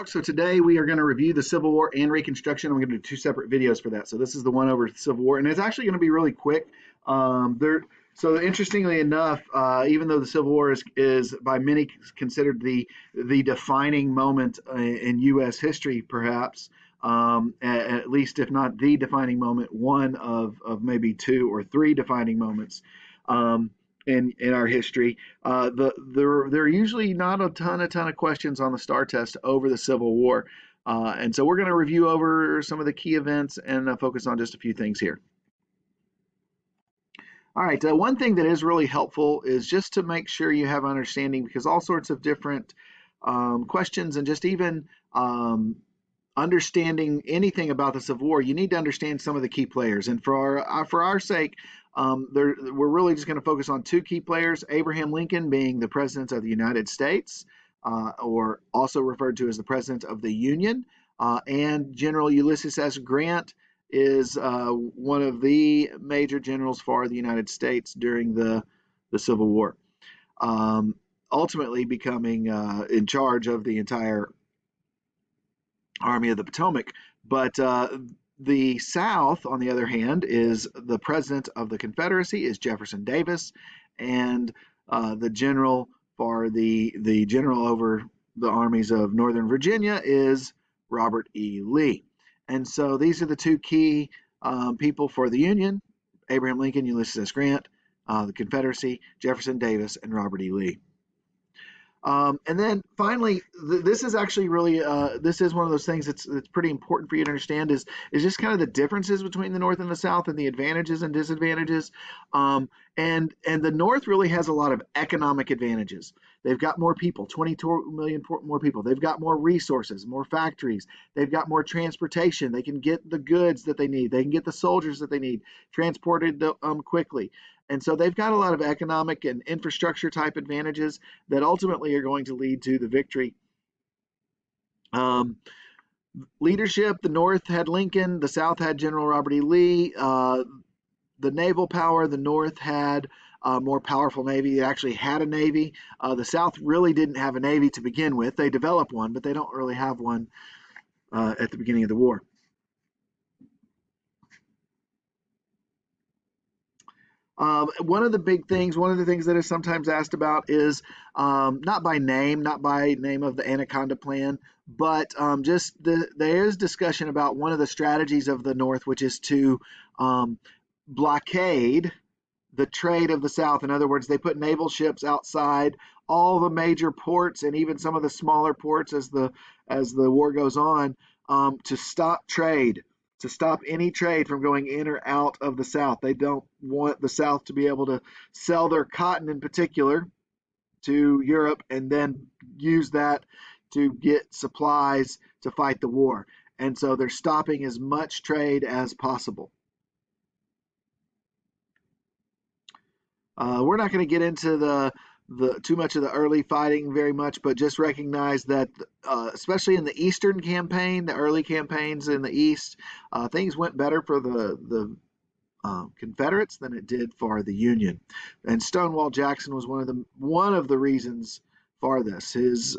So today we are going to review the Civil War and Reconstruction. I'm going to do two separate videos for that. So this is the one over the Civil War, and it's actually going to be really quick. So interestingly enough, even though the Civil War is by many considered the defining moment in U.S. history, perhaps at least if not the defining moment, one of maybe two or three defining moments. Um, in our history. There are usually not a ton of questions on the STAAR test over the Civil War. And so we're going to review over some of the key events and focus on just a few things here. All right, one thing that is really helpful is just to make sure you have understanding, because all sorts of different questions and just even understanding anything about the Civil War, you need to understand some of the key players. And for our sake, we're really just going to focus on two key players: Abraham Lincoln being the President of the United States, or also referred to as the President of the Union, and General Ulysses S. Grant is one of the major generals for the United States during the Civil War, ultimately becoming in charge of the entire Army of the Potomac. But the South, on the other hand, is the president of the Confederacy is Jefferson Davis, and the general for the general over the armies of Northern Virginia is Robert E. Lee. And so these are the two key people for the Union: Abraham Lincoln, Ulysses S. Grant; the Confederacy, Jefferson Davis, and Robert E. Lee. And then finally, this is actually really this is one of those things that's pretty important for you to understand is just kind of the differences between the North and the South and the advantages and disadvantages. And the North really has a lot of economic advantages. They've got more people, 22 million more people. They've got more resources, more factories. They've got more transportation. They can get the goods that they need. They can get the soldiers that they need transported quickly. And so they've got a lot of economic and infrastructure type advantages that ultimately are going to lead to the victory. Leadership: the North had Lincoln, the South had General Robert E. Lee. The naval power: the North had a more powerful Navy. It actually had a Navy. The South really didn't have a Navy to begin with. They developed one, but they don't really have one at the beginning of the war. One of the things that is sometimes asked about is not by name of the Anaconda Plan, but there is discussion about one of the strategies of the North, which is to blockade the trade of the South. In other words, they put naval ships outside all the major ports and even some of the smaller ports as the war goes on, to stop trade, to stop any trade from going in or out of the South. They don't want the South to be able to sell their cotton in particular to Europe and then use that to get supplies to fight the war. And so they're stopping as much trade as possible. We're not going to get into the too much of the early fighting very much, but just recognize that especially in the Eastern campaign, the early campaigns in the East, things went better for the Confederates than it did for the Union. And Stonewall Jackson was one of the reasons for this. His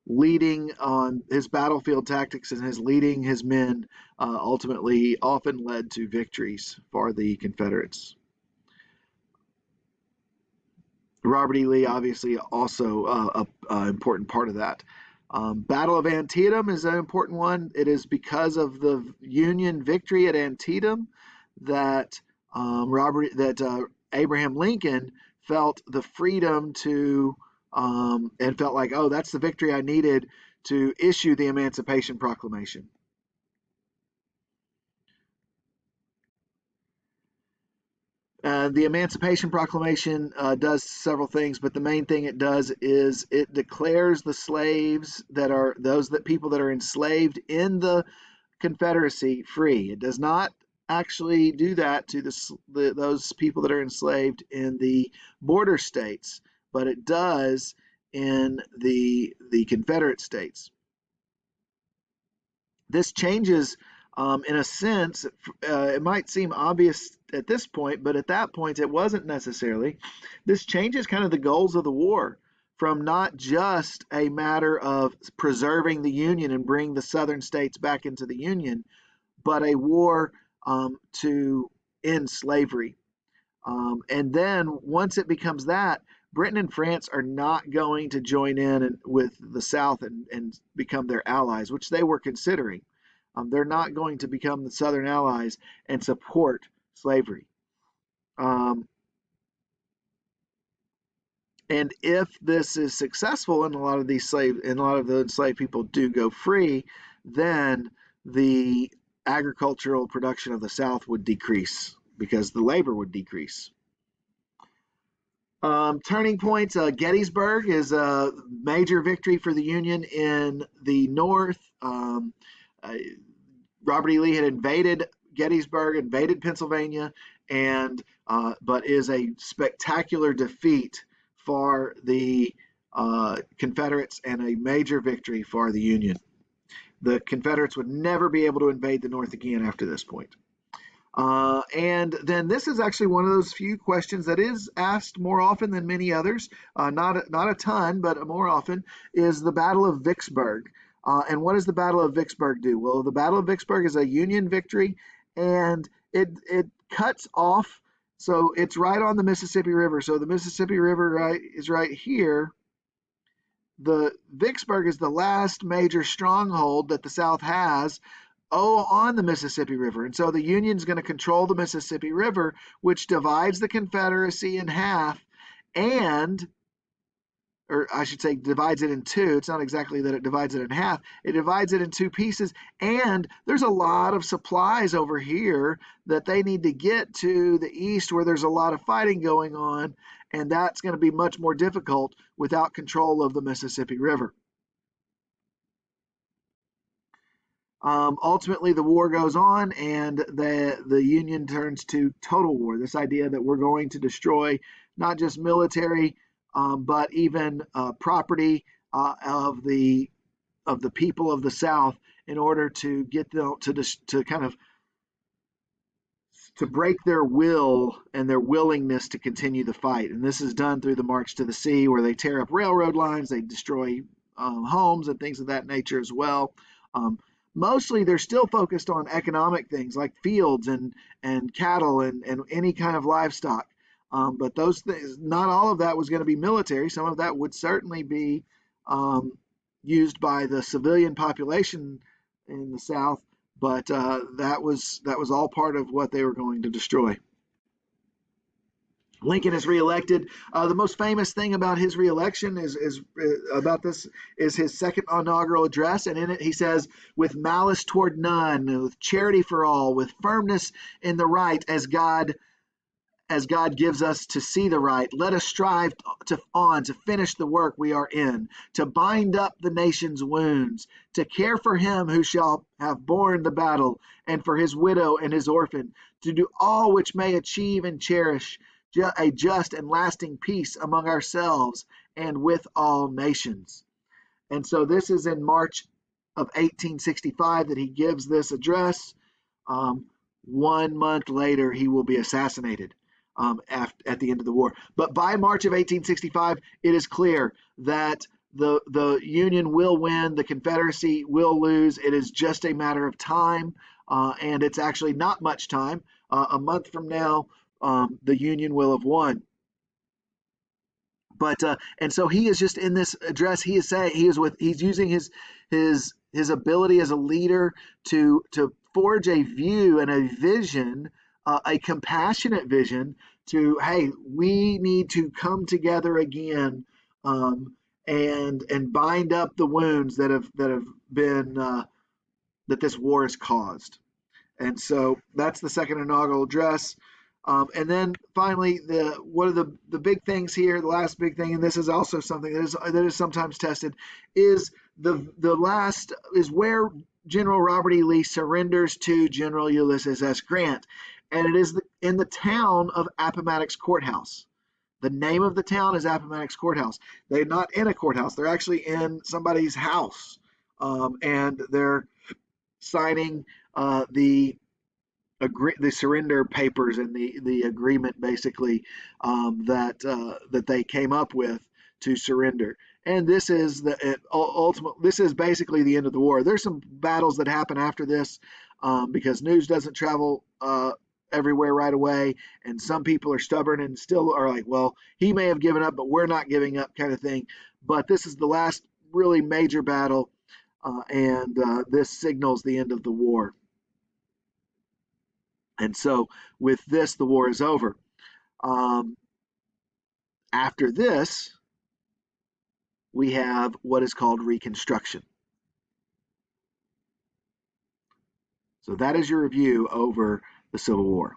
leading on his battlefield tactics and his leading his men ultimately often led to victories for the Confederates. Robert E. Lee, obviously, also an important part of that. Battle of Antietam is an important one. It is because of the Union victory at Antietam that Abraham Lincoln felt the freedom to and felt like, oh, that's the victory I needed to issue the Emancipation Proclamation. The Emancipation Proclamation does several things, but the main thing it does is it declares the slaves people that are enslaved in the Confederacy free. It does not actually do that to those people that are enslaved in the border states, but it does in the Confederate states. This changes, in a sense, it might seem obvious at this point, but at that point it wasn't necessarily. This changes kind of the goals of the war from not just a matter of preserving the Union and bringing the southern states back into the Union, but a war to end slavery. And then once it becomes that, Britain and France are not going to join in with the South and become their allies, which they were considering. They're not going to become the Southern allies and support slavery. Um, and if this is successful, and a lot of the enslaved people do go free, then the agricultural production of the South would decrease because the labor would decrease. Turning points, Gettysburg is a major victory for the Union in the North. Uh, Robert E. Lee had invaded Gettysburg, invaded Pennsylvania, and but is a spectacular defeat for the Confederates and a major victory for the Union. The Confederates would never be able to invade the North again after this point. And then this is actually one of those few questions that is asked more often than many others, not a ton, but more often, is the Battle of Vicksburg. And what does the Battle of Vicksburg do? Well, the Battle of Vicksburg is a Union victory, and it cuts off, so it's right on the Mississippi River. So the Mississippi River is right here. The Vicksburg is the last major stronghold that the South has on the Mississippi River. And so the Union's going to control the Mississippi River, which divides the Confederacy in half, and, or I should say, divides it in two. It's not exactly that it divides it in half. It divides it in two pieces. And there's a lot of supplies over here that they need to get to the east where there's a lot of fighting going on. And that's going to be much more difficult without control of the Mississippi River. Ultimately, the war goes on, and the Union turns to total war. This idea that we're going to destroy not just military, but even property of the people of the South in order to get them to kind of to break their will and their willingness to continue the fight. And this is done through the March to the Sea, where they tear up railroad lines, they destroy homes and things of that nature as well. Mostly they're still focused on economic things like fields and cattle and any kind of livestock. But those things, not all of that was going to be military. Some of that would certainly be used by the civilian population in the South. But that was all part of what they were going to destroy. Lincoln is reelected. The most famous thing about his reelection is his second inaugural address, and in it he says, "With malice toward none, with charity for all, with firmness in the right, as God gives us to see the right, let us strive to finish the work we are in, to bind up the nation's wounds, to care for him who shall have borne the battle, and for his widow and his orphan, to do all which may achieve and cherish a just and lasting peace among ourselves and with all nations." And so this is in March of 1865 that he gives this address. 1 month later, he will be assassinated at the end of the war. But by March of 1865, it is clear that the Union will win, the Confederacy will lose. It is just a matter of time, and it's actually not much time. A month from now, the Union will have won. But and so he is just in this address. He is saying he's using his ability as a leader to forge a view and a vision, a compassionate vision to, hey, we need to come together again, and bind up the wounds that have been that this war has caused. And so that's the second inaugural address. And then finally, one of the big things here, the last big thing, and this is also something that is sometimes tested, is the last is where General Robert E. Lee surrenders to General Ulysses S. Grant, and it is in the town of Appomattox Courthouse. The name of the town is Appomattox Courthouse. They're not in a courthouse; they're actually in somebody's house, and they're signing the surrender papers and the agreement, basically, that they came up with to surrender. And this is the ultimate. This is basically the end of the war. There's some battles that happen after this because news doesn't travel everywhere right away, and some people are stubborn and still are like, well, he may have given up, but we're not giving up, kind of thing. But this is the last really major battle, and this signals the end of the war. And so, with this, the war is over. Um, After this, we have what is called Reconstruction. So that is your review over the Civil War.